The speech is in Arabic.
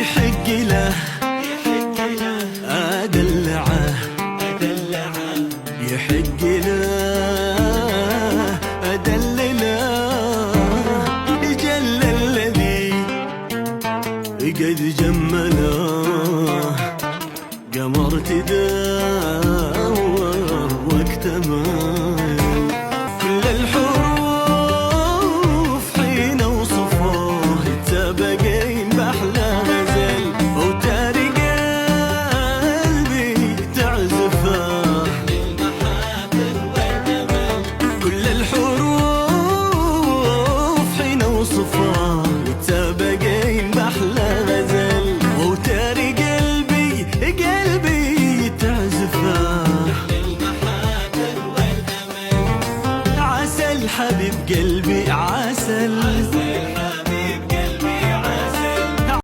يحق له أدلعه يحق له أدلله جل الذي قد جمله قمر تدور واكتمل كل الحروف حين وصفوه التبقين بأحلى